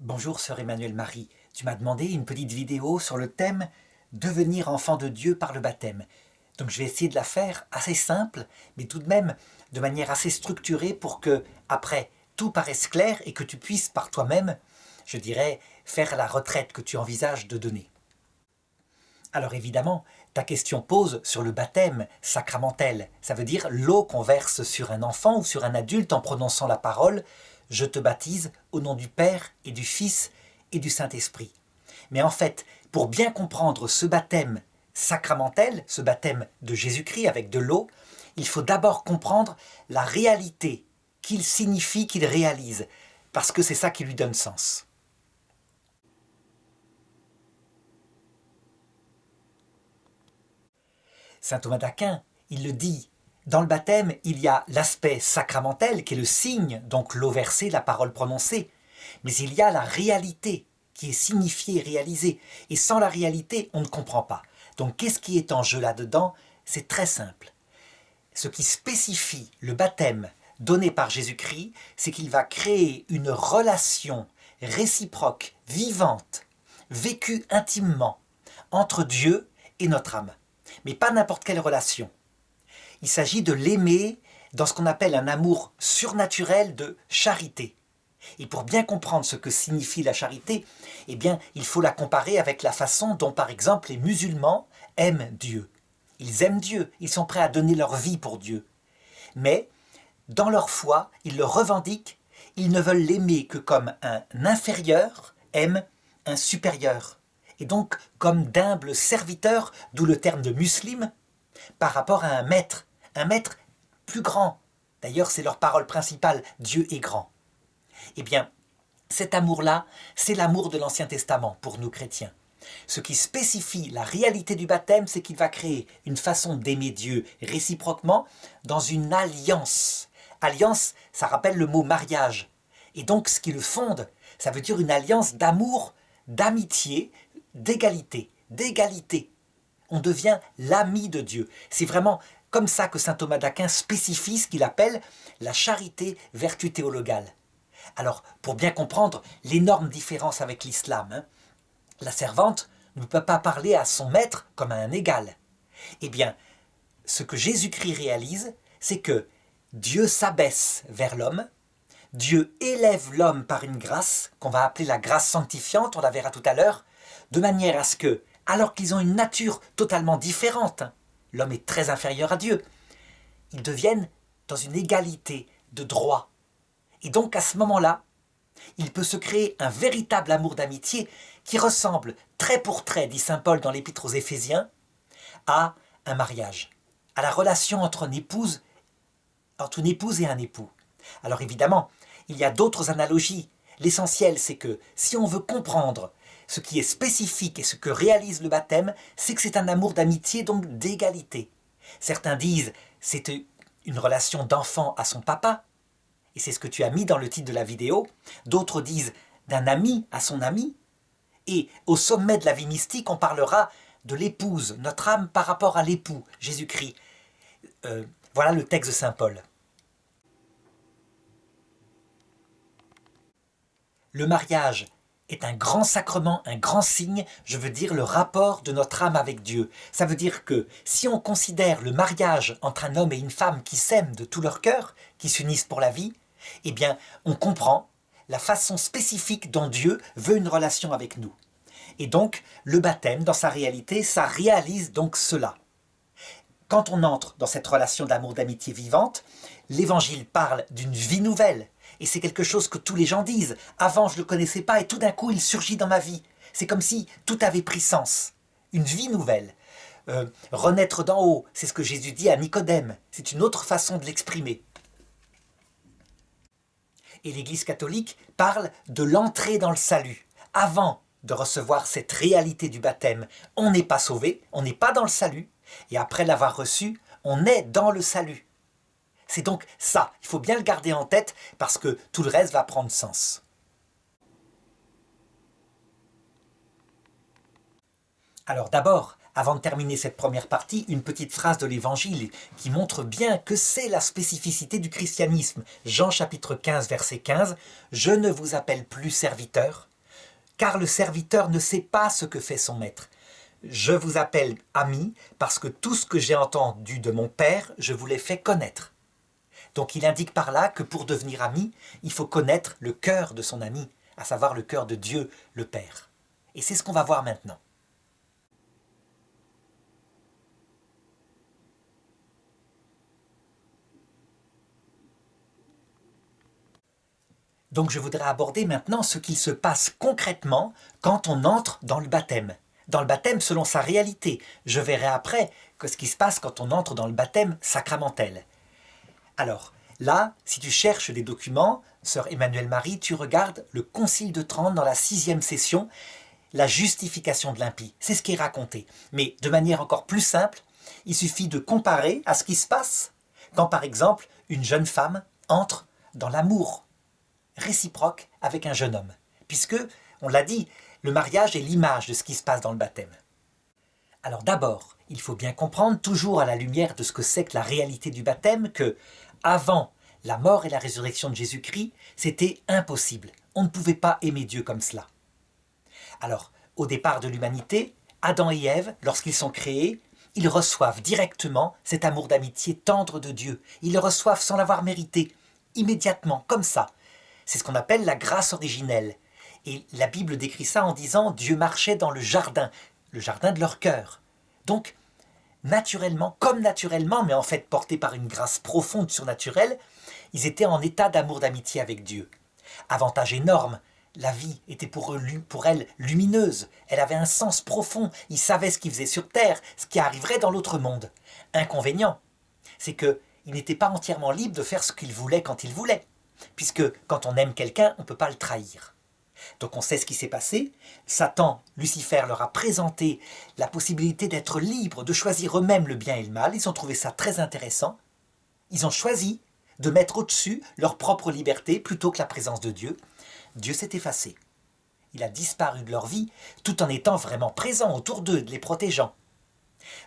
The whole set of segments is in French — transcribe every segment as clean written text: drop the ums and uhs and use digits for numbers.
Bonjour sœur Emmanuelle Marie, tu m'as demandé une petite vidéo sur le thème « Devenir enfant de Dieu par le baptême ». Donc je vais essayer de la faire assez simple, mais tout de même de manière assez structurée pour que, après, tout paraisse clair et que tu puisses par toi-même, je dirais, faire la retraite que tu envisages de donner. Alors évidemment, ta question pose sur le baptême sacramentel, ça veut dire l'eau qu'on verse sur un enfant ou sur un adulte en prononçant la parole « Je te baptise au nom du Père et du Fils et du Saint-Esprit ». Mais en fait, pour bien comprendre ce baptême sacramentel, ce baptême de Jésus-Christ avec de l'eau, il faut d'abord comprendre la réalité qu'il signifie, qu'il réalise, parce que c'est ça qui lui donne sens. Saint Thomas d'Aquin, il le dit, dans le baptême, il y a l'aspect sacramentel qui est le signe, donc l'eau versée, la parole prononcée, mais il y a la réalité qui est signifiée et réalisée, et sans la réalité, on ne comprend pas. Donc qu'est-ce qui est en jeu là-dedans? C'est très simple. Ce qui spécifie le baptême donné par Jésus-Christ, c'est qu'il va créer une relation réciproque, vivante, vécue intimement, entre Dieu et notre âme. Mais pas n'importe quelle relation. Il s'agit de l'aimer dans ce qu'on appelle un amour surnaturel de charité. Et pour bien comprendre ce que signifie la charité, eh bien, il faut la comparer avec la façon dont, par exemple, les musulmans aiment Dieu. Ils aiment Dieu, ils sont prêts à donner leur vie pour Dieu. Mais, dans leur foi, ils le revendiquent, ils ne veulent l'aimer que comme un inférieur aime un supérieur. Et donc comme d'humbles serviteurs, d'où le terme de musulman, par rapport à un maître plus grand. D'ailleurs, c'est leur parole principale, Dieu est grand. Eh bien, cet amour-là, c'est l'amour de l'Ancien Testament pour nous chrétiens. Ce qui spécifie la réalité du baptême, c'est qu'il va créer une façon d'aimer Dieu réciproquement dans une alliance. Alliance, ça rappelle le mot mariage. Et donc, ce qui le fonde, ça veut dire une alliance d'amour, d'amitié, d'égalité. On devient l'ami de Dieu. C'est vraiment comme ça que saint Thomas d'Aquin spécifie ce qu'il appelle la charité vertu théologale. Alors, pour bien comprendre l'énorme différence avec l'islam, la servante ne peut pas parler à son maître comme à un égal. Eh bien, ce que Jésus-Christ réalise, c'est que Dieu s'abaisse vers l'homme, Dieu élève l'homme par une grâce, qu'on va appeler la grâce sanctifiante, on la verra tout à l'heure, de manière à ce que, alors qu'ils ont une nature totalement différente, l'homme est très inférieur à Dieu, ils deviennent dans une égalité de droit. Et donc à ce moment-là, il peut se créer un véritable amour d'amitié qui ressemble trait pour trait, dit saint Paul dans l'épître aux Éphésiens, à un mariage, à la relation entre une épouse et un époux. Alors évidemment, il y a d'autres analogies. L'essentiel, c'est que si on veut comprendre ce qui est spécifique et ce que réalise le baptême, c'est que c'est un amour d'amitié, donc d'égalité. Certains disent c'est une relation d'enfant à son papa, et c'est ce que tu as mis dans le titre de la vidéo. D'autres disent d'un ami à son ami. Et au sommet de la vie mystique, on parlera de l'épouse, notre âme par rapport à l'époux, Jésus-Christ. Voilà le texte de saint Paul. Le mariage est un grand sacrement, un grand signe, je veux dire le rapport de notre âme avec Dieu. Ça veut dire que si on considère le mariage entre un homme et une femme qui s'aiment de tout leur cœur, qui s'unissent pour la vie, eh bien on comprend la façon spécifique dont Dieu veut une relation avec nous. Et donc le baptême, dans sa réalité, ça réalise donc cela. Quand on entre dans cette relation d'amour, d'amitié vivante, l'Évangile parle d'une vie nouvelle. Et c'est quelque chose que tous les gens disent. Avant, je ne le connaissais pas et tout d'un coup, il surgit dans ma vie. C'est comme si tout avait pris sens. Une vie nouvelle. Renaître d'en haut, c'est ce que Jésus dit à Nicodème. C'est une autre façon de l'exprimer. Et l'Église catholique parle de l'entrée dans le salut. Avant de recevoir cette réalité du baptême, on n'est pas sauvé, on n'est pas dans le salut. Et après l'avoir reçu, on est dans le salut. C'est donc ça, il faut bien le garder en tête parce que tout le reste va prendre sens. Alors d'abord, avant de terminer cette première partie, une petite phrase de l'Évangile qui montre bien que c'est la spécificité du christianisme. Jean chapitre 15, verset 15, « Je ne vous appelle plus serviteur, car le serviteur ne sait pas ce que fait son maître. Je vous appelle amis parce que tout ce que j'ai entendu de mon Père, je vous l'ai fait connaître. Donc il indique par là que pour devenir ami, il faut connaître le cœur de son ami, à savoir le cœur de Dieu, le Père. Et c'est ce qu'on va voir maintenant. Donc je voudrais aborder maintenant ce qu'il se passe concrètement quand on entre dans le baptême. Dans le baptême selon sa réalité. Je verrai après ce qui se passe quand on entre dans le baptême sacramentel. Alors, là, si tu cherches des documents, sœur Emmanuelle Marie, tu regardes le Concile de Trente dans la 6e session, la justification de l'impie. C'est ce qui est raconté. Mais de manière encore plus simple, il suffit de comparer à ce qui se passe quand, par exemple, une jeune femme entre dans l'amour réciproque avec un jeune homme. Puisque, on l'a dit, le mariage est l'image de ce qui se passe dans le baptême. Alors d'abord, il faut bien comprendre, toujours à la lumière de ce que c'est que la réalité du baptême, que avant la mort et la résurrection de Jésus-Christ, c'était impossible. On ne pouvait pas aimer Dieu comme cela. Alors, au départ de l'humanité, Adam et Ève, lorsqu'ils sont créés, ils reçoivent directement cet amour d'amitié tendre de Dieu. Ils le reçoivent sans l'avoir mérité, immédiatement, comme ça. C'est ce qu'on appelle la grâce originelle. Et la Bible décrit ça en disant « Dieu marchait dans le jardin de leur cœur ». Donc, naturellement, comme naturellement, mais en fait portés par une grâce profonde, surnaturelle, ils étaient en état d'amour d'amitié avec Dieu. Avantage énorme, la vie était pour elle lumineuse, elle avait un sens profond, ils savaient ce qu'ils faisaient sur terre, ce qui arriverait dans l'autre monde. Inconvénient, c'est qu'ils n'étaient pas entièrement libres de faire ce qu'ils voulaient quand ils voulaient, puisque quand on aime quelqu'un, on ne peut pas le trahir. Donc on sait ce qui s'est passé. Satan, Lucifer, leur a présenté la possibilité d'être libres, de choisir eux-mêmes le bien et le mal. Ils ont trouvé ça très intéressant. Ils ont choisi de mettre au-dessus leur propre liberté plutôt que la présence de Dieu. Dieu s'est effacé. Il a disparu de leur vie tout en étant vraiment présent autour d'eux, les protégeant.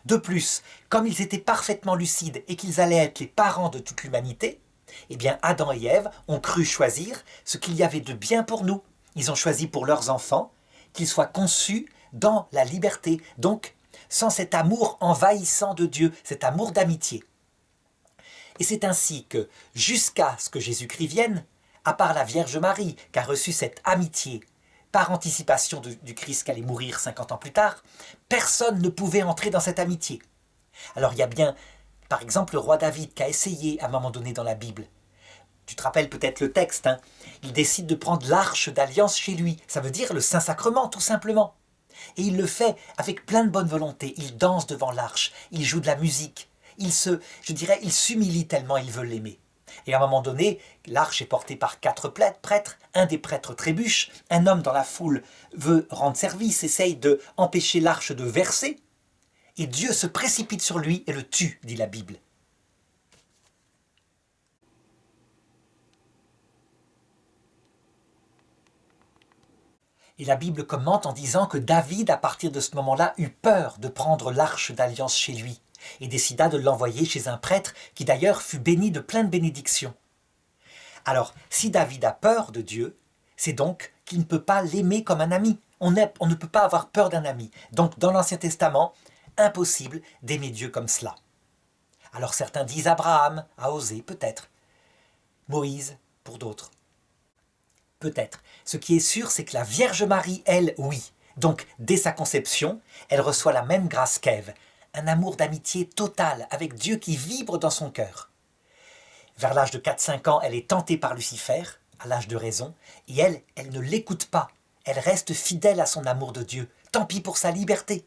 De plus, comme ils étaient parfaitement lucides et qu'ils allaient être les parents de toute l'humanité, eh bien Adam et Ève ont cru choisir ce qu'il y avait de bien pour nous. Ils ont choisi pour leurs enfants qu'ils soient conçus dans la liberté, donc sans cet amour envahissant de Dieu, cet amour d'amitié. Et c'est ainsi que, jusqu'à ce que Jésus-Christ vienne, à part la Vierge Marie, qui a reçu cette amitié par anticipation du Christ qui allait mourir 50 ans plus tard, personne ne pouvait entrer dans cette amitié. Alors il y a bien, par exemple, le roi David qui a essayé à un moment donné dans la Bible. Tu te rappelles peut-être le texte, hein. Il décide de prendre l'arche d'alliance chez lui. Ça veut dire le Saint-Sacrement, tout simplement. Et il le fait avec plein de bonne volonté. Il danse devant l'arche, il joue de la musique. Il s'humilie tellement il veut l'aimer. Et à un moment donné, l'arche est portée par 4 prêtres. Un des prêtres trébuche. Un homme dans la foule veut rendre service, essaye de empêcher l'arche de verser. Et Dieu se précipite sur lui et le tue, dit la Bible. Et la Bible commente en disant que David, à partir de ce moment-là, eut peur de prendre l'arche d'alliance chez lui et décida de l'envoyer chez un prêtre qui d'ailleurs fut béni de plein de bénédictions. Alors, si David a peur de Dieu, c'est donc qu'il ne peut pas l'aimer comme un ami. On ne peut pas avoir peur d'un ami. Donc, dans l'Ancien Testament, impossible d'aimer Dieu comme cela. Alors certains disent Abraham a osé, peut-être. Moïse, pour d'autres. Peut-être. Ce qui est sûr, c'est que la Vierge Marie, elle, oui. Donc, dès sa conception, elle reçoit la même grâce qu'Ève. Un amour d'amitié total avec Dieu qui vibre dans son cœur. Vers l'âge de 4-5 ans, elle est tentée par Lucifer, à l'âge de raison, et elle ne l'écoute pas. Elle reste fidèle à son amour de Dieu. Tant pis pour sa liberté.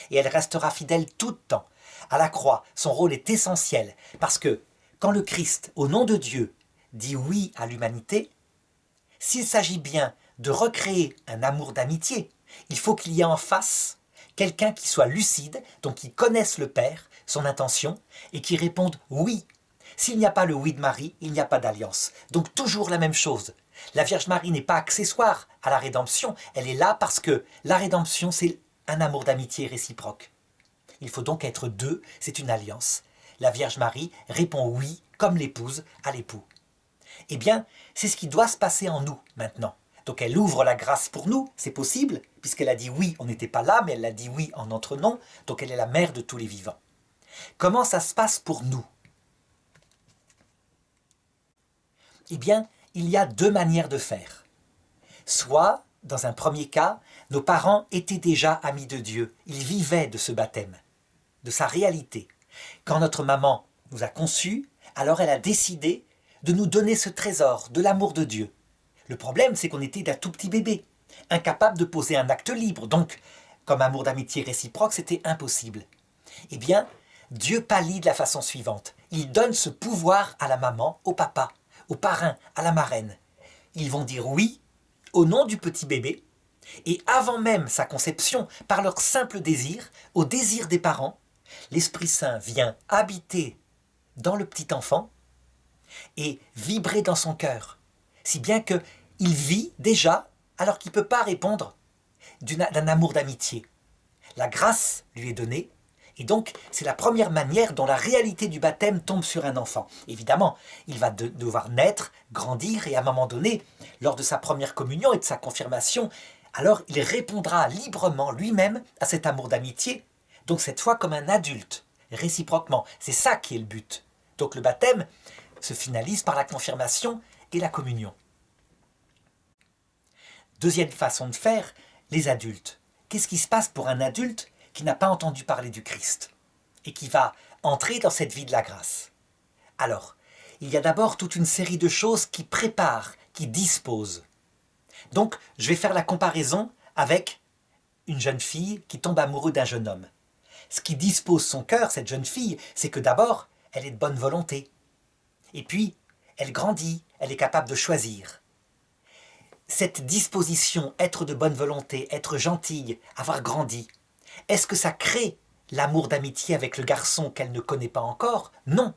Et elle restera fidèle tout le temps. À la croix, son rôle est essentiel, parce que quand le Christ, au nom de Dieu, dit oui à l'humanité, s'il s'agit bien de recréer un amour d'amitié, il faut qu'il y ait en face quelqu'un qui soit lucide, donc qui connaisse le Père, son intention, et qui réponde oui. S'il n'y a pas le oui de Marie, il n'y a pas d'alliance. Donc toujours la même chose. La Vierge Marie n'est pas accessoire à la rédemption, elle est là parce que la rédemption, c'est un amour d'amitié réciproque. Il faut donc être deux, c'est une alliance. La Vierge Marie répond oui, comme l'épouse à l'époux. Eh bien, c'est ce qui doit se passer en nous maintenant, Donc elle ouvre la grâce pour nous, c'est possible, puisqu'elle a dit oui, on n'était pas là, mais elle a dit oui en notre nom, donc elle est la mère de tous les vivants. Comment ça se passe pour nous? Eh bien, il y a deux manières de faire. Soit, dans un premier cas, nos parents étaient déjà amis de Dieu, ils vivaient de ce baptême, de sa réalité. Quand notre maman nous a conçus, alors elle a décidé de nous donner ce trésor de l'amour de Dieu. Le problème, c'est qu'on était d'un tout petit bébé, incapable de poser un acte libre, donc, comme amour d'amitié réciproque, c'était impossible. Eh bien, Dieu pallie de la façon suivante. Il donne ce pouvoir à la maman, au papa, au parrain, à la marraine. Ils vont dire oui au nom du petit bébé, et avant même sa conception, par leur simple désir, au désir des parents, l'Esprit Saint vient habiter dans le petit enfant et vibrer dans son cœur, si bien qu'il vit déjà alors qu'il ne peut pas répondre d'un amour d'amitié. La grâce lui est donnée, et donc c'est la première manière dont la réalité du baptême tombe sur un enfant. Évidemment, il va devoir naître, grandir, et à un moment donné, lors de sa première communion et de sa confirmation, alors il répondra librement lui-même à cet amour d'amitié, donc cette fois comme un adulte, réciproquement. C'est ça qui est le but. Donc le baptême se finalise par la confirmation et la communion. Deuxième façon de faire, les adultes. Qu'est-ce qui se passe pour un adulte qui n'a pas entendu parler du Christ et qui va entrer dans cette vie de la grâce? Alors, il y a d'abord toute une série de choses qui préparent, qui disposent. Donc, je vais faire la comparaison avec une jeune fille qui tombe amoureuse d'un jeune homme. Ce qui dispose son cœur, cette jeune fille, c'est que d'abord, elle est de bonne volonté. Et puis, elle grandit, elle est capable de choisir. Cette disposition, être de bonne volonté, être gentille, avoir grandi, est-ce que ça crée l'amour d'amitié avec le garçon qu'elle ne connaît pas encore? Non.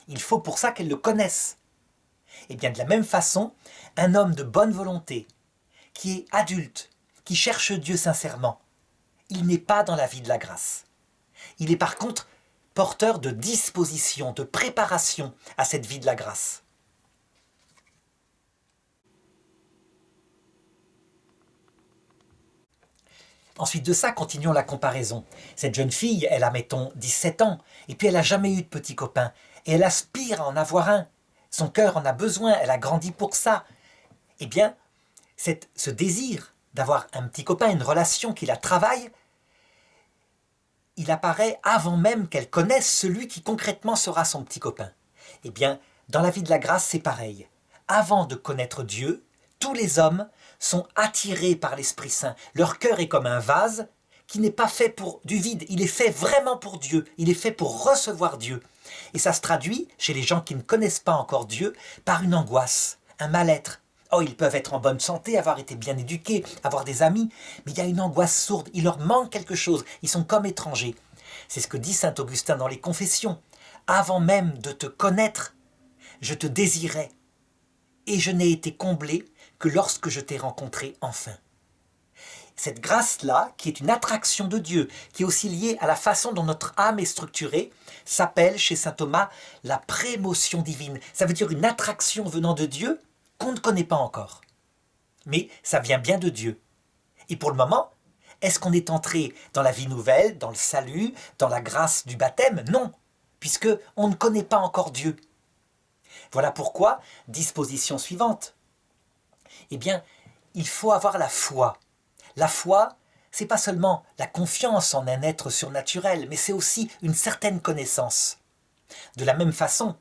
Il faut pour ça qu'elle le connaisse. Et bien de la même façon, un homme de bonne volonté, qui est adulte, qui cherche Dieu sincèrement, il n'est pas dans la vie de la grâce. Il est par contre porteur de disposition, de préparation à cette vie de la grâce. Ensuite de ça, continuons la comparaison. Cette jeune fille, elle a, mettons, 17 ans, et puis elle n'a jamais eu de petit copain, et elle aspire à en avoir un. Son cœur en a besoin, elle a grandi pour ça. Eh bien, ce désir d'avoir un petit copain, une relation qui la travaille, il apparaît avant même qu'elle connaisse celui qui concrètement sera son petit copain. Eh bien, dans la vie de la grâce, c'est pareil. Avant de connaître Dieu, tous les hommes sont attirés par l'Esprit Saint. Leur cœur est comme un vase qui n'est pas fait pour du vide. Il est fait vraiment pour Dieu. Il est fait pour recevoir Dieu. Et ça se traduit, chez les gens qui ne connaissent pas encore Dieu, par une angoisse, un mal-être. Oh, ils peuvent être en bonne santé, avoir été bien éduqués, avoir des amis, mais il y a une angoisse sourde. Il leur manque quelque chose. Ils sont comme étrangers. C'est ce que dit saint Augustin dans les Confessions. Avant même de te connaître, je te désirais. Et je n'ai été comblé que lorsque je t'ai rencontré enfin. Cette grâce-là, qui est une attraction de Dieu, qui est aussi liée à la façon dont notre âme est structurée, s'appelle chez saint Thomas la prémotion divine. Ça veut dire une attraction venant de Dieu qu'on ne connaît pas encore. Mais ça vient bien de Dieu. Et pour le moment, est-ce qu'on est entré dans la vie nouvelle, dans le salut, dans la grâce du baptême? Non, puisque on ne connaît pas encore Dieu. Voilà pourquoi, disposition suivante. Eh bien, il faut avoir la foi. La foi, c'est pas seulement la confiance en un être surnaturel, mais c'est aussi une certaine connaissance. De la même façon,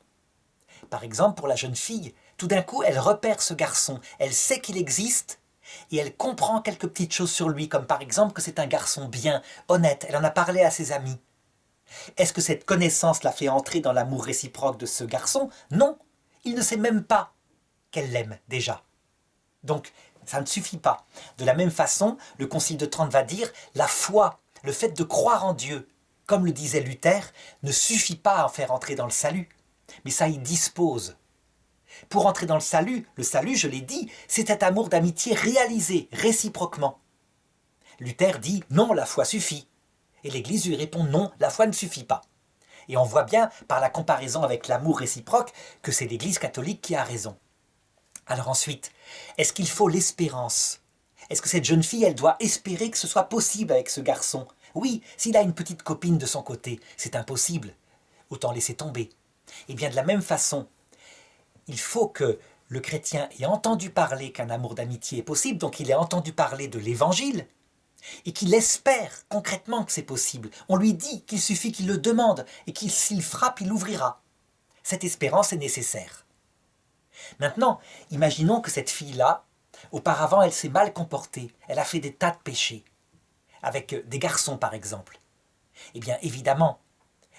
par exemple pour la jeune fille, tout d'un coup elle repère ce garçon, elle sait qu'il existe et elle comprend quelques petites choses sur lui, comme par exemple que c'est un garçon bien, honnête, elle en a parlé à ses amis. Est-ce que cette connaissance l'a fait entrer dans l'amour réciproque de ce garçon? Non, il ne sait même pas qu'elle l'aime déjà. Donc, ça ne suffit pas. De la même façon, le Concile de Trente va dire la foi, le fait de croire en Dieu, comme le disait Luther, ne suffit pas à en faire entrer dans le salut, mais ça y dispose. Pour entrer dans le salut, je l'ai dit, c'est cet amour d'amitié réalisé réciproquement. Luther dit non, la foi suffit. Et l'Église lui répond non, la foi ne suffit pas. Et on voit bien par la comparaison avec l'amour réciproque que c'est l'Église catholique qui a raison. Alors ensuite, est-ce qu'il faut l'espérance? Est-ce que cette jeune fille, elle doit espérer que ce soit possible avec ce garçon? Oui, s'il a une petite copine de son côté, c'est impossible. Autant laisser tomber. Et bien de la même façon, il faut que le chrétien ait entendu parler qu'un amour d'amitié est possible, donc il ait entendu parler de l'évangile, et qu'il espère concrètement que c'est possible. On lui dit qu'il suffit qu'il le demande, et qu'il s'il frappe, il ouvrira. Cette espérance est nécessaire. Maintenant, imaginons que cette fille-là, auparavant, elle s'est mal comportée, elle a fait des tas de péchés, avec des garçons par exemple. Eh bien, évidemment,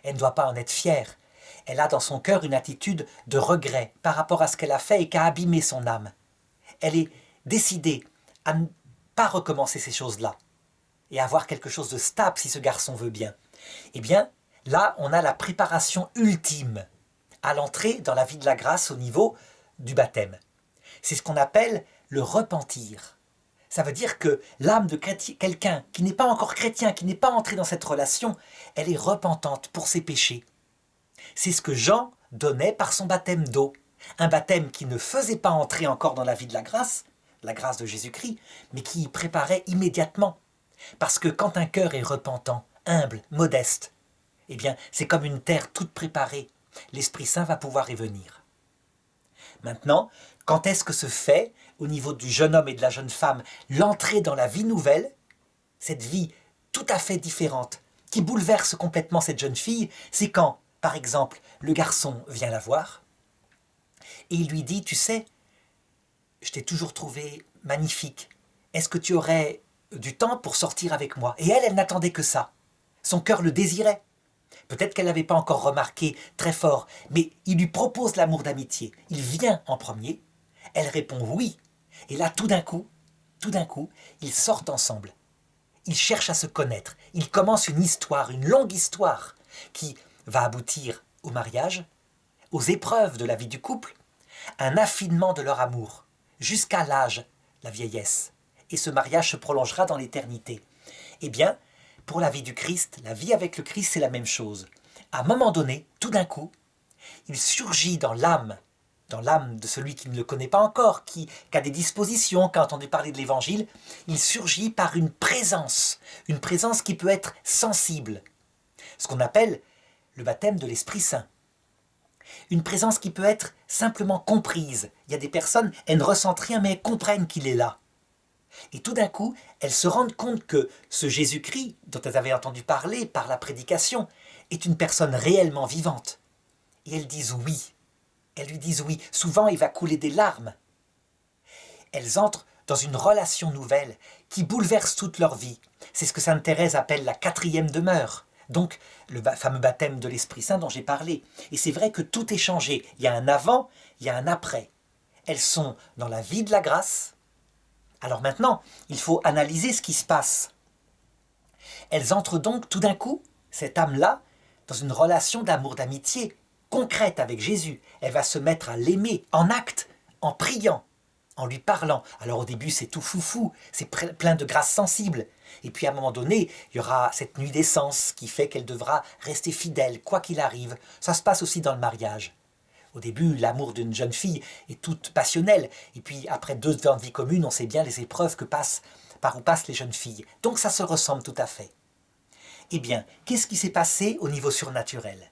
elle ne doit pas en être fière. Elle a dans son cœur une attitude de regret par rapport à ce qu'elle a fait et qui a abîmé son âme. Elle est décidée à ne pas recommencer ces choses-là et à avoir quelque chose de stable si ce garçon veut bien. Eh bien, là, on a la préparation ultime à l'entrée dans la vie de la grâce au niveau du baptême. C'est ce qu'on appelle le repentir. Ça veut dire que l'âme de quelqu'un qui n'est pas encore chrétien, qui n'est pas entré dans cette relation, elle est repentante pour ses péchés. C'est ce que Jean donnait par son baptême d'eau. Un baptême qui ne faisait pas entrer encore dans la vie de la grâce de Jésus-Christ, mais qui y préparait immédiatement. Parce que quand un cœur est repentant, humble, modeste, eh bien, c'est comme une terre toute préparée. L'Esprit Saint va pouvoir y venir. Maintenant, quand est-ce que se fait, au niveau du jeune homme et de la jeune femme, l'entrée dans la vie nouvelle, cette vie tout à fait différente, qui bouleverse complètement cette jeune fille, c'est quand, par exemple, le garçon vient la voir, et il lui dit, tu sais, je t'ai toujours trouvé magnifique, est-ce que tu aurais du temps pour sortir avec moi? Et elle n'attendait que ça. Son cœur le désirait. Peut-être qu'elle n'avait pas encore remarqué très fort, mais il lui propose l'amour d'amitié. Il vient en premier, elle répond oui. Et là, tout d'un coup, ils sortent ensemble. Ils cherchent à se connaître. Ils commencent une histoire, une longue histoire, qui va aboutir au mariage, aux épreuves de la vie du couple, un affinement de leur amour, jusqu'à l'âge, la vieillesse. Et ce mariage se prolongera dans l'éternité. Eh bien, pour la vie du Christ, la vie avec le Christ, c'est la même chose. À un moment donné, tout d'un coup, il surgit dans l'âme de celui qui ne le connaît pas encore, qui a des dispositions, qui a entendu parler de l'Évangile, il surgit par une présence qui peut être sensible, ce qu'on appelle le baptême de l'Esprit Saint. Une présence qui peut être simplement comprise. Il y a des personnes, elles ne ressentent rien, mais elles comprennent qu'il est là. Et tout d'un coup, elles se rendent compte que ce Jésus-Christ, dont elles avaient entendu parler par la prédication, est une personne réellement vivante. Et elles disent oui. Elles lui disent oui. Souvent, il va couler des larmes. Elles entrent dans une relation nouvelle qui bouleverse toute leur vie. C'est ce que sainte Thérèse appelle la 4e demeure. Donc, le fameux baptême de l'Esprit Saint dont j'ai parlé. Et c'est vrai que tout est changé. Il y a un avant, il y a un après. Elles sont dans la vie de la grâce. Alors maintenant, il faut analyser ce qui se passe. Elles entrent donc tout d'un coup, cette âme-là, dans une relation d'amour, d'amitié concrète avec Jésus. Elle va se mettre à l'aimer en acte, en priant, en lui parlant. Alors au début, c'est tout foufou, c'est plein de grâces sensibles. Et puis à un moment donné, il y aura cette nuit d'essence qui fait qu'elle devra rester fidèle, quoi qu'il arrive. Ça se passe aussi dans le mariage. Au début, l'amour d'une jeune fille est toute passionnelle. Et puis, après 2 ans de vie commune, on sait bien les épreuves par où passent les jeunes filles. Donc, ça se ressemble tout à fait. Eh bien, qu'est-ce qui s'est passé au niveau surnaturel?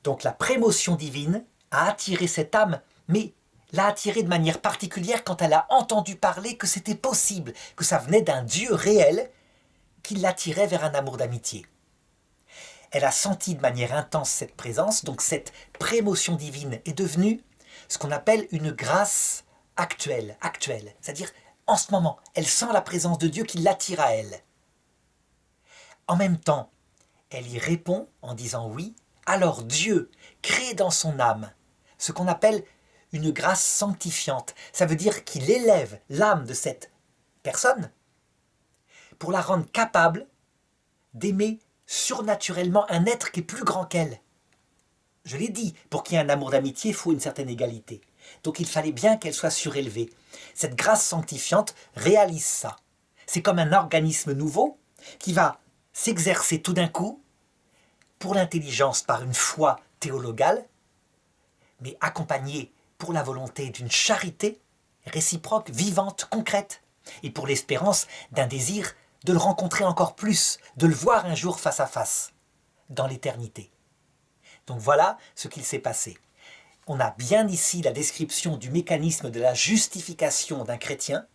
Donc, la prémotion divine a attiré cette âme, mais l'a attirée de manière particulière quand elle a entendu parler que c'était possible, que ça venait d'un Dieu réel qui l'attirait vers un amour d'amitié. Elle a senti de manière intense cette présence, donc cette prémotion divine est devenue ce qu'on appelle une grâce actuelle. C'est-à-dire, en ce moment, elle sent la présence de Dieu qui l'attire à elle. En même temps, elle y répond en disant oui, alors Dieu crée dans son âme ce qu'on appelle une grâce sanctifiante. Ça veut dire qu'il élève l'âme de cette personne pour la rendre capable d'aimer surnaturellement un être qui est plus grand qu'elle. Je l'ai dit, pour qu'il y ait un amour d'amitié, il faut une certaine égalité. Donc il fallait bien qu'elle soit surélevée. Cette grâce sanctifiante réalise ça. C'est comme un organisme nouveau qui va s'exercer tout d'un coup pour l'intelligence par une foi théologale, mais accompagnée pour la volonté d'une charité réciproque, vivante, concrète, et pour l'espérance d'un désir de le rencontrer encore plus, de le voir un jour face à face, dans l'éternité. Donc voilà ce qu'il s'est passé. On a bien ici la description du mécanisme de la justification d'un chrétien,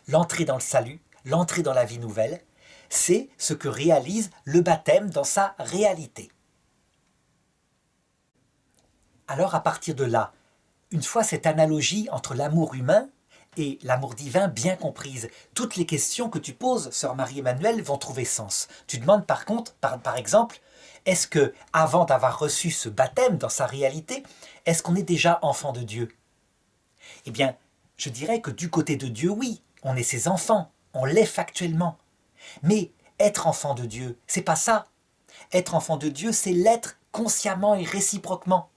l'entrée dans le salut, l'entrée dans la vie nouvelle, c'est ce que réalise le baptême dans sa réalité. Alors à partir de là, une fois cette analogie entre l'amour humain et l'amour divin bien comprise, toutes les questions que tu poses, sœur Marie-Emmanuelle, vont trouver sens. Tu demandes par contre, par exemple, est-ce que, avant d'avoir reçu ce baptême dans sa réalité, est-ce qu'on est déjà enfant de Dieu? Eh bien, je dirais que du côté de Dieu, oui, on est ses enfants, on l'est factuellement. Mais être enfant de Dieu, c'est pas ça. Être enfant de Dieu, c'est l'être consciemment et réciproquement.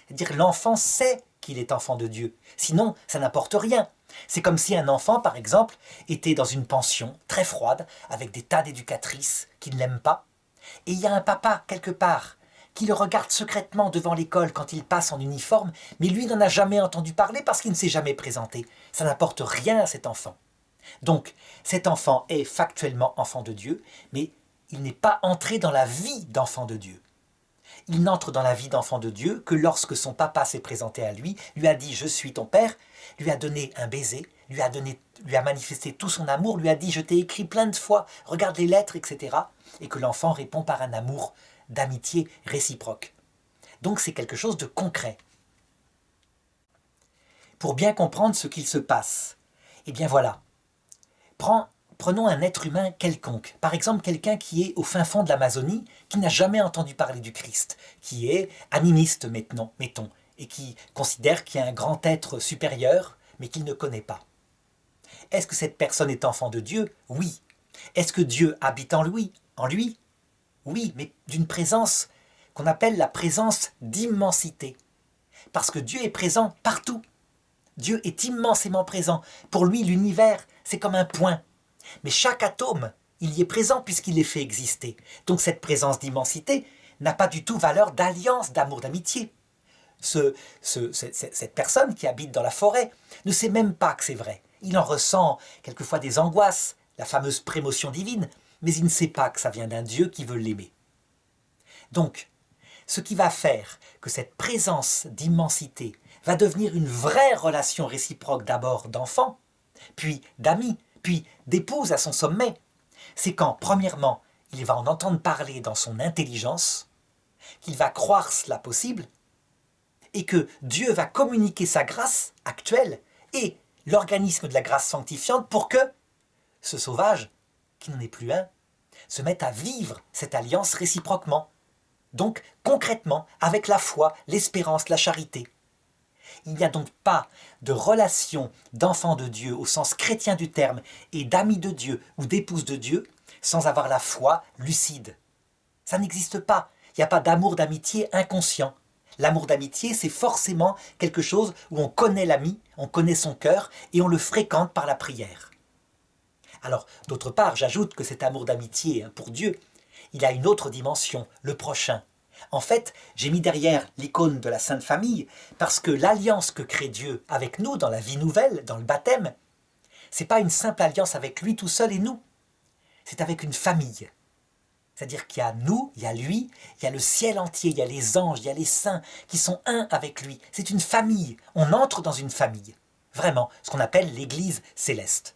C'est-à-dire l'enfant sait qu'il est enfant de Dieu. Sinon, ça n'apporte rien. C'est comme si un enfant, par exemple, était dans une pension très froide, avec des tas d'éducatrices qui ne l'aiment pas, et il y a un papa, quelque part, qui le regarde secrètement devant l'école quand il passe en uniforme, mais lui n'en a jamais entendu parler parce qu'il ne s'est jamais présenté. Ça n'apporte rien à cet enfant. Donc, cet enfant est factuellement enfant de Dieu, mais il n'est pas entré dans la vie d'enfant de Dieu. Il n'entre dans la vie d'enfant de Dieu que lorsque son papa s'est présenté à lui, lui a dit « je suis ton père », lui a donné un baiser, lui a manifesté tout son amour, lui a dit « je t'ai écrit plein de fois, regarde les lettres, etc. » et que l'enfant répond par un amour d'amitié réciproque. Donc c'est quelque chose de concret. Pour bien comprendre ce qu'il se passe, eh bien voilà, prenons un être humain quelconque, par exemple quelqu'un qui est au fin fond de l'Amazonie, qui n'a jamais entendu parler du Christ, qui est animiste mettons, et qui considère qu'il y a un grand être supérieur, mais qu'il ne connaît pas. Est-ce que cette personne est enfant de Dieu? Oui. Est-ce que Dieu habite en lui? Oui, mais d'une présence qu'on appelle la présence d'immensité. Parce que Dieu est présent partout. Dieu est immensément présent. Pour lui, l'univers, c'est comme un point. Mais chaque atome, il y est présent puisqu'il est fait exister. Donc cette présence d'immensité n'a pas du tout valeur d'alliance, d'amour, d'amitié. Cette personne qui habite dans la forêt ne sait même pas que c'est vrai. Il en ressent quelquefois des angoisses, la fameuse prémotion divine, mais il ne sait pas que ça vient d'un Dieu qui veut l'aimer. Donc, ce qui va faire que cette présence d'immensité va devenir une vraie relation réciproque d'abord d'enfant, puis d'amis, puis d'épouse à son sommet, c'est quand, premièrement, il va en entendre parler dans son intelligence, qu'il va croire cela possible, et que Dieu va communiquer sa grâce actuelle et l'organisme de la grâce sanctifiante pour que ce sauvage, qui n'en est plus un, se mette à vivre cette alliance réciproquement. Donc, concrètement, avec la foi, l'espérance, la charité. Il n'y a donc pas de relation d'enfant de Dieu au sens chrétien du terme et d'amis de Dieu ou d'épouse de Dieu sans avoir la foi lucide. Ça n'existe pas. Il n'y a pas d'amour d'amitié inconscient. L'amour d'amitié, c'est forcément quelque chose où on connaît l'ami, on connaît son cœur et on le fréquente par la prière. Alors, d'autre part, j'ajoute que cet amour d'amitié pour Dieu, il a une autre dimension, le prochain. En fait, j'ai mis derrière l'icône de la Sainte Famille parce que l'alliance que crée Dieu avec nous dans la vie nouvelle, dans le baptême, c'est pas une simple alliance avec lui tout seul et nous. C'est avec une famille. C'est-à-dire qu'il y a nous, il y a lui, il y a le ciel entier, il y a les anges, il y a les saints qui sont un avec lui. C'est une famille. On entre dans une famille. Vraiment, ce qu'on appelle l'Église céleste.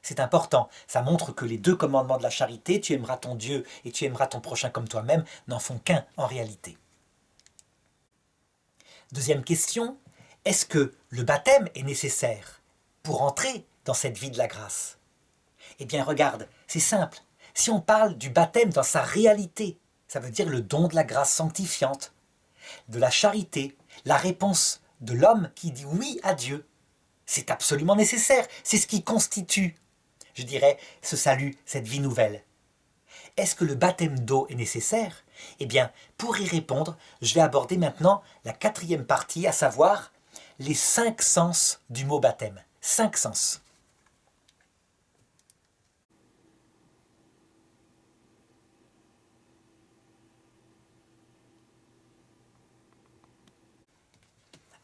C'est important, ça montre que les deux commandements de la charité, tu aimeras ton Dieu et tu aimeras ton prochain comme toi-même, n'en font qu'un en réalité. Deuxième question, est-ce que le baptême est nécessaire pour entrer dans cette vie de la grâce? Eh bien regarde, c'est simple, si on parle du baptême dans sa réalité, ça veut dire le don de la grâce sanctifiante, de la charité, la réponse de l'homme qui dit oui à Dieu, c'est absolument nécessaire, c'est ce qui constitue, je dirais, ce salut, cette vie nouvelle. Est-ce que le baptême d'eau est nécessaire? Eh bien, pour y répondre, je vais aborder maintenant la quatrième partie, à savoir les 5 sens du mot baptême. 5 sens.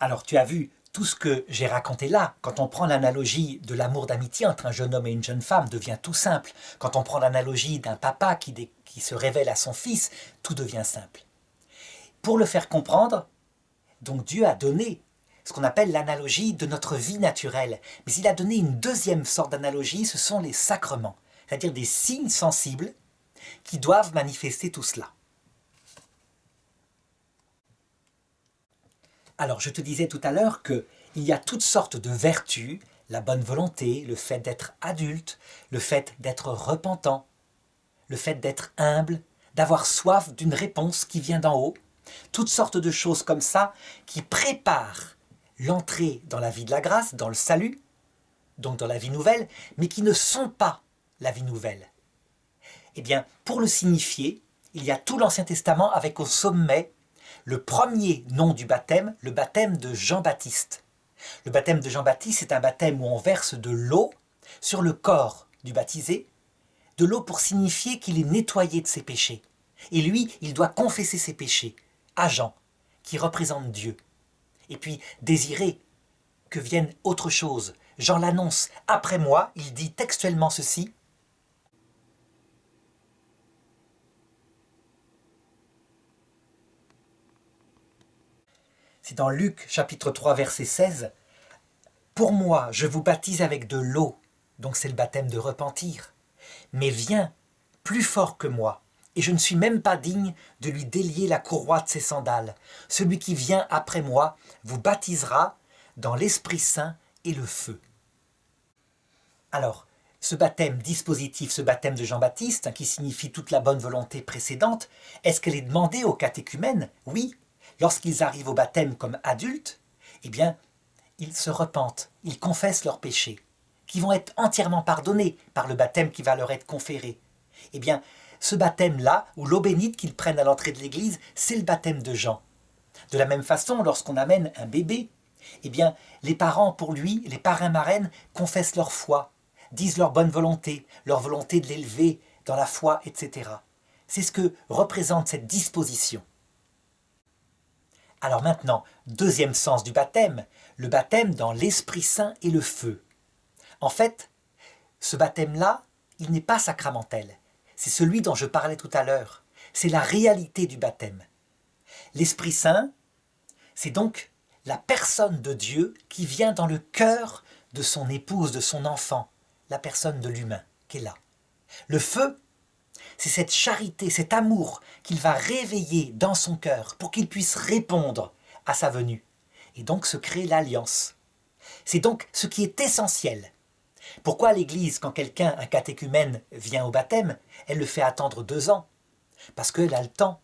Alors tu as vu tout ce que j'ai raconté là. Quand on prend l'analogie de l'amour d'amitié entre un jeune homme et une jeune femme, devient tout simple. Quand on prend l'analogie d'un papa qui se révèle à son fils, tout devient simple. Pour le faire comprendre, donc Dieu a donné ce qu'on appelle l'analogie de notre vie naturelle. Mais il a donné une deuxième sorte d'analogie, ce sont les sacrements, c'est-à-dire des signes sensibles qui doivent manifester tout cela. Alors, je te disais tout à l'heure qu'il y a toutes sortes de vertus, la bonne volonté, le fait d'être adulte, le fait d'être repentant, le fait d'être humble, d'avoir soif d'une réponse qui vient d'en haut, toutes sortes de choses comme ça qui préparent l'entrée dans la vie de la grâce, dans le salut, donc dans la vie nouvelle, mais qui ne sont pas la vie nouvelle. Eh bien, pour le signifier, il y a tout l'Ancien Testament avec au sommet le premier nom du baptême, le baptême de Jean-Baptiste. Le baptême de Jean-Baptiste, c'est un baptême où on verse de l'eau sur le corps du baptisé, de l'eau pour signifier qu'il est nettoyé de ses péchés. Et lui, il doit confesser ses péchés à Jean, qui représente Dieu. Et puis désirer que vienne autre chose. Jean l'annonce. Après moi, il dit textuellement ceci. C'est dans Luc chapitre 3 verset 16. Pour moi, je vous baptise avec de l'eau, donc c'est le baptême de repentir. Mais viens, plus fort que moi, et je ne suis même pas digne de lui délier la courroie de ses sandales. Celui qui vient après moi vous baptisera dans l'Esprit Saint et le feu. Alors, ce baptême dispositif, ce baptême de Jean-Baptiste, qui signifie toute la bonne volonté précédente, est-ce qu'elle est demandée aux catéchumènes? Oui. Lorsqu'ils arrivent au baptême comme adultes, eh bien, ils se repentent, ils confessent leurs péchés, qui vont être entièrement pardonnés par le baptême qui va leur être conféré. Eh bien, ce baptême-là, ou l'eau bénite qu'ils prennent à l'entrée de l'église, c'est le baptême de Jean. De la même façon, lorsqu'on amène un bébé, eh bien, les parents, pour lui, les parrains-marraines, confessent leur foi, disent leur bonne volonté, leur volonté de l'élever dans la foi, etc. C'est ce que représente cette disposition. Alors maintenant, deuxième sens du baptême, le baptême dans l'Esprit Saint et le feu. En fait, ce baptême-là, il n'est pas sacramentel. C'est celui dont je parlais tout à l'heure. C'est la réalité du baptême. L'Esprit Saint, c'est donc la personne de Dieu qui vient dans le cœur de son épouse, de son enfant, la personne de l'humain qui est là. Le feu, c'est cette charité, cet amour qu'il va réveiller dans son cœur pour qu'il puisse répondre à sa venue. Et donc se crée l'alliance. C'est donc ce qui est essentiel. Pourquoi l'Église, quand quelqu'un, un catéchumène, vient au baptême, elle le fait attendre 2 ans? Parce qu'elle a le temps.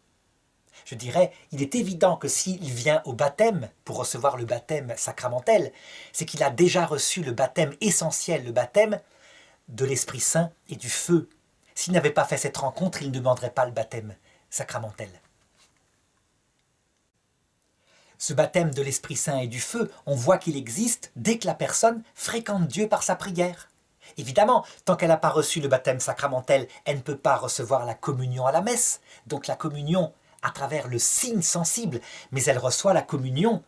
Je dirais, il est évident que s'il vient au baptême, pour recevoir le baptême sacramentel, c'est qu'il a déjà reçu le baptême essentiel, le baptême de l'Esprit Saint et du feu. S'il n'avait pas fait cette rencontre, il ne demanderait pas le baptême sacramentel. Ce baptême de l'Esprit Saint et du feu, on voit qu'il existe dès que la personne fréquente Dieu par sa prière. Évidemment, tant qu'elle n'a pas reçu le baptême sacramentel, elle ne peut pas recevoir la communion à la messe, donc la communion à travers le signe sensible, mais elle reçoit la communion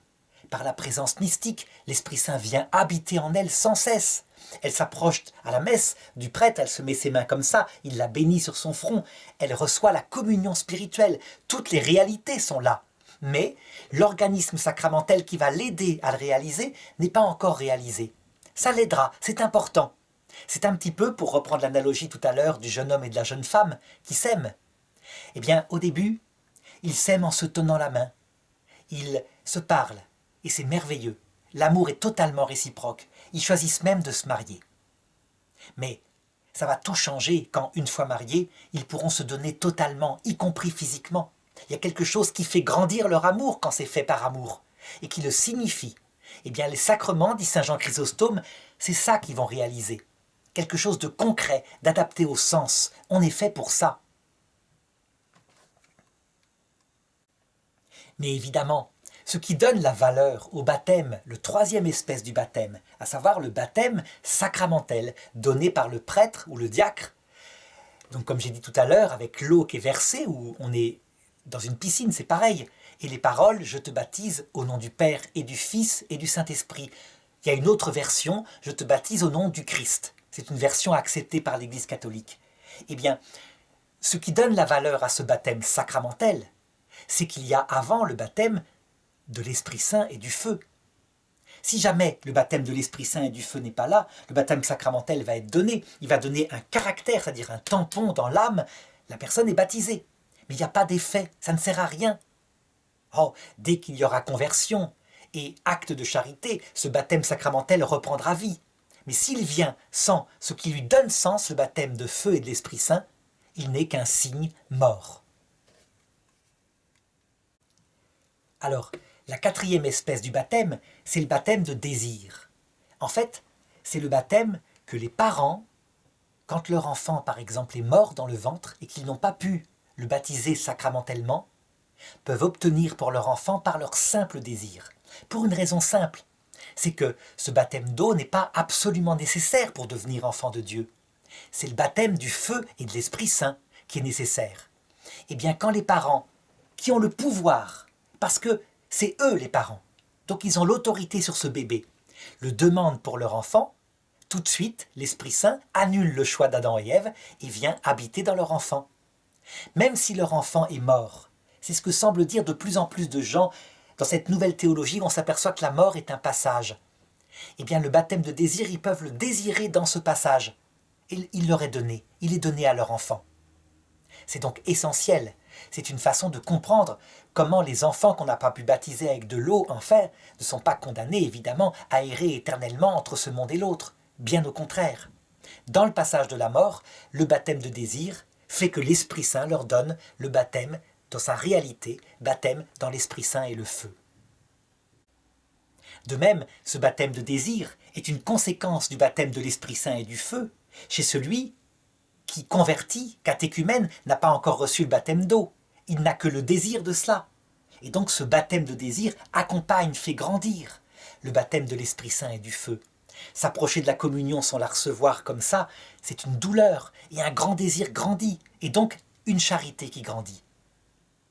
par la présence mystique. L'Esprit Saint vient habiter en elle sans cesse. Elle s'approche à la messe du prêtre, elle se met ses mains comme ça, il la bénit sur son front, elle reçoit la communion spirituelle. Toutes les réalités sont là. Mais l'organisme sacramentel qui va l'aider à le réaliser n'est pas encore réalisé. Ça l'aidera, c'est important. C'est un petit peu, pour reprendre l'analogie tout à l'heure du jeune homme et de la jeune femme qui s'aiment. Eh bien, au début, ils s'aiment en se tenant la main. Ils se parlent, et c'est merveilleux. L'amour est totalement réciproque. Ils choisissent même de se marier. Mais ça va tout changer quand, une fois mariés, ils pourront se donner totalement, y compris physiquement. Il y a quelque chose qui fait grandir leur amour quand c'est fait par amour, et qui le signifie. Eh bien, les sacrements, dit saint Jean Chrysostome, c'est ça qu'ils vont réaliser. Quelque chose de concret, d'adapté au sens. On est fait pour ça. Mais évidemment, ce qui donne la valeur au baptême, le troisième espèce du baptême, à savoir le baptême sacramentel, donné par le prêtre ou le diacre. Donc comme j'ai dit tout à l'heure, avec l'eau qui est versée, où on est dans une piscine, c'est pareil. Et les paroles, je te baptise au nom du Père et du Fils et du Saint-Esprit. Il y a une autre version, je te baptise au nom du Christ. C'est une version acceptée par l'Église catholique. Eh bien, ce qui donne la valeur à ce baptême sacramentel, c'est qu'il y a avant le baptême de l'Esprit Saint et du feu. Si jamais le baptême de l'Esprit Saint et du feu n'est pas là, le baptême sacramentel va être donné. Il va donner un caractère, c'est-à-dire un tampon dans l'âme. La personne est baptisée. Mais il n'y a pas d'effet, ça ne sert à rien. Oh, dès qu'il y aura conversion et acte de charité, ce baptême sacramentel reprendra vie. Mais s'il vient sans ce qui lui donne sens, le baptême de feu et de l'Esprit Saint, il n'est qu'un signe mort. Alors, la quatrième espèce du baptême, c'est le baptême de désir. En fait, c'est le baptême que les parents, quand leur enfant, par exemple, est mort dans le ventre et qu'ils n'ont pas pu le baptiser sacramentellement, peuvent obtenir pour leur enfant par leur simple désir. Pour une raison simple, c'est que ce baptême d'eau n'est pas absolument nécessaire pour devenir enfant de Dieu. C'est le baptême du feu et de l'Esprit Saint qui est nécessaire. Eh bien, quand les parents, qui ont le pouvoir, parce que c'est eux les parents, donc ils ont l'autorité sur ce bébé, le demandent pour leur enfant, tout de suite, l'Esprit Saint annule le choix d'Adam et Ève et vient habiter dans leur enfant. Même si leur enfant est mort, c'est ce que semblent dire de plus en plus de gens dans cette nouvelle théologie où on s'aperçoit que la mort est un passage. Eh bien, le baptême de désir, ils peuvent le désirer dans ce passage. Et il leur est donné, il est donné à leur enfant. C'est donc essentiel. C'est une façon de comprendre comment les enfants qu'on n'a pas pu baptiser avec de l'eau, enfin, ne sont pas condamnés, évidemment, à errer éternellement entre ce monde et l'autre. Bien au contraire. Dans le passage de la mort, le baptême de désir fait que l'Esprit Saint leur donne le baptême dans sa réalité, baptême dans l'Esprit Saint et le feu. De même, ce baptême de désir est une conséquence du baptême de l'Esprit Saint et du feu chez celui qui, converti, catéchumène, n'a pas encore reçu le baptême d'eau. Il n'a que le désir de cela. Et donc ce baptême de désir accompagne, fait grandir le baptême de l'Esprit Saint et du feu. S'approcher de la communion sans la recevoir comme ça, c'est une douleur et un grand désir grandit, et donc une charité qui grandit.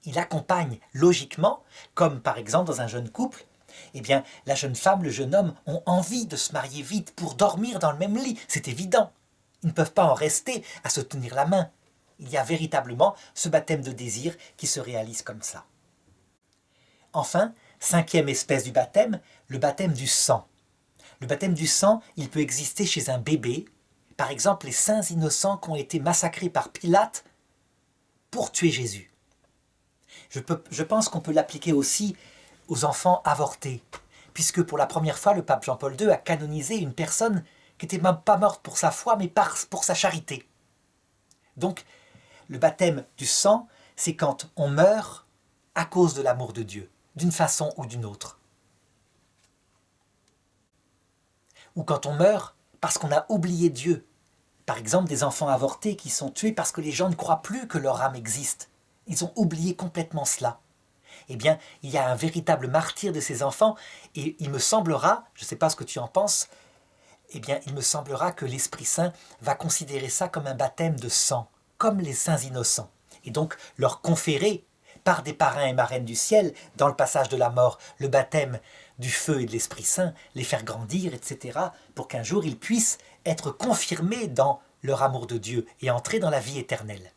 Il accompagne logiquement, comme par exemple dans un jeune couple, eh bien la jeune femme, le jeune homme ont envie de se marier vite pour dormir dans le même lit, c'est évident. Ils ne peuvent pas en rester à se tenir la main. Il y a véritablement ce baptême de désir qui se réalise comme ça. Enfin, cinquième espèce du baptême, le baptême du sang. Le baptême du sang, il peut exister chez un bébé, par exemple les saints innocents qui ont été massacrés par Pilate pour tuer Jésus. Je pense qu'on peut l'appliquer aussi aux enfants avortés, puisque pour la première fois, le pape Jean-Paul II a canonisé une personne qui n'était même pas morte pour sa foi, mais pour sa charité. Donc, le baptême du sang, c'est quand on meurt à cause de l'amour de Dieu, d'une façon ou d'une autre. Ou quand on meurt parce qu'on a oublié Dieu. Par exemple, des enfants avortés qui sont tués parce que les gens ne croient plus que leur âme existe. Ils ont oublié complètement cela. Eh bien, il y a un véritable martyre de ces enfants, et il me semblera, je ne sais pas ce que tu en penses, eh bien, il me semblera que l'Esprit Saint va considérer ça comme un baptême de sang, comme les saints innocents, et donc leur conférer, par des parrains et marraines du ciel, dans le passage de la mort, le baptême du feu et de l'Esprit Saint, les faire grandir, etc., pour qu'un jour ils puissent être confirmés dans leur amour de Dieu et entrer dans la vie éternelle.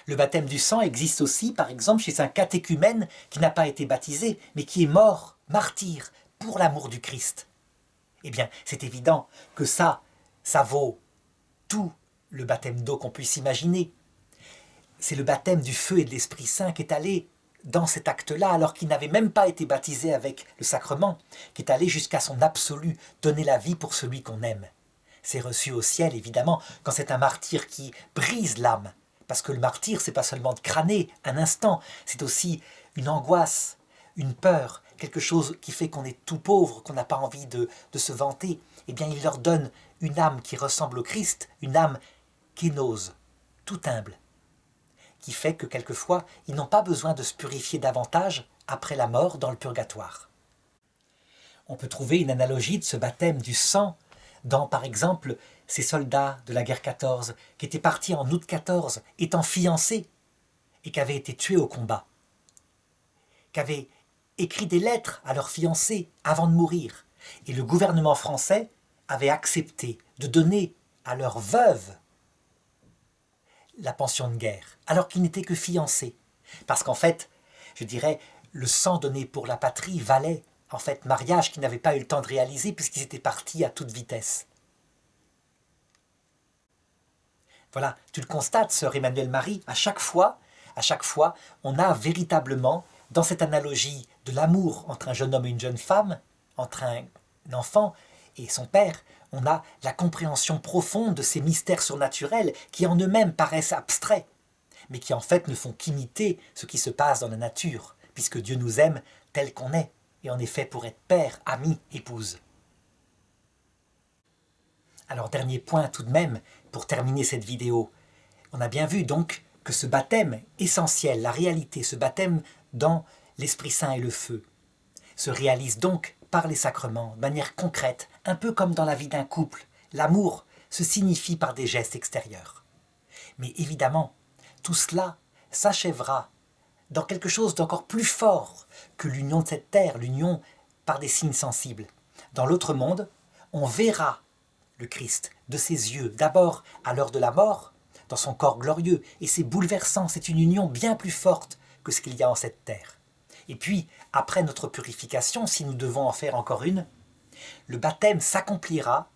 Le baptême du sang existe aussi, par exemple, chez un catéchumène qui n'a pas été baptisé, mais qui est mort, martyr, pour l'amour du Christ. Eh bien, c'est évident que ça vaut tout le baptême d'eau qu'on puisse imaginer. C'est le baptême du feu et de l'Esprit Saint qui est allé dans cet acte-là, alors qu'il n'avait même pas été baptisé avec le sacrement, qui est allé jusqu'à son absolu, donner la vie pour celui qu'on aime. C'est reçu au ciel, évidemment, quand c'est un martyr qui brise l'âme. Parce que le martyr, c'est pas seulement de crâner un instant, c'est aussi une angoisse, une peur, quelque chose qui fait qu'on est tout pauvre, qu'on n'a pas envie de se vanter. Eh bien, il leur donne une âme qui ressemble au Christ, une âme kénose, tout humble, qui fait que quelquefois, ils n'ont pas besoin de se purifier davantage après la mort dans le purgatoire. On peut trouver une analogie de ce baptême du sang dans, par exemple, ces soldats de la guerre 14 qui étaient partis en août 14, étant fiancés et qui avaient été tués au combat. qu'avaient écrit des lettres à leurs fiancés avant de mourir. Et le gouvernement français avait accepté de donner à leurs veuves la pension de guerre, alors qu'ils n'étaient que fiancés. Parce qu'en fait, je dirais, le sang donné pour la patrie valait, en fait, mariage qu'ils n'avaient pas eu le temps de réaliser puisqu'ils étaient partis à toute vitesse. Voilà, tu le constates, sœur Emmanuelle Marie, à chaque fois, on a véritablement, dans cette analogie de l'amour entre un jeune homme et une jeune femme, entre un enfant et son père, on a la compréhension profonde de ces mystères surnaturels qui en eux-mêmes paraissent abstraits, mais qui en fait ne font qu'imiter ce qui se passe dans la nature, puisque Dieu nous aime tel qu'on est, et on est fait pour être père, ami, épouse. Alors dernier point tout de même, pour terminer cette vidéo, on a bien vu donc que ce baptême essentiel, la réalité, ce baptême dans l'Esprit Saint et le feu, se réalise donc par les sacrements, de manière concrète, un peu comme dans la vie d'un couple. L'amour se signifie par des gestes extérieurs. Mais évidemment, tout cela s'achèvera dans quelque chose d'encore plus fort que l'union de cette terre, l'union par des signes sensibles. Dans l'autre monde, on verra le Christ de ses yeux, d'abord à l'heure de la mort, dans son corps glorieux, et c'est bouleversant, c'est une union bien plus forte que ce qu'il y a en cette terre. Et puis, après notre purification, si nous devons en faire encore une, le baptême s'accomplira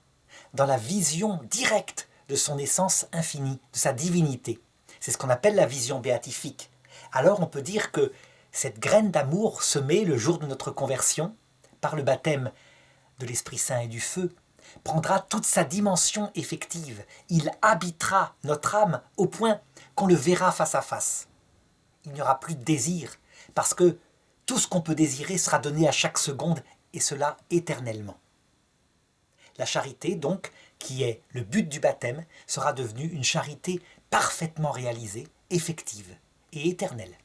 dans la vision directe de son essence infinie, de sa divinité. C'est ce qu'on appelle la vision béatifique. Alors on peut dire que cette graine d'amour semée le jour de notre conversion, par le baptême de l'Esprit Saint et du feu, prendra toute sa dimension effective. Il habitera notre âme au point qu'on le verra face à face. Il n'y aura plus de désir, parce que tout ce qu'on peut désirer sera donné à chaque seconde, et cela éternellement. La charité, donc, qui est le but du baptême, sera devenue une charité parfaitement réalisée, effective et éternelle.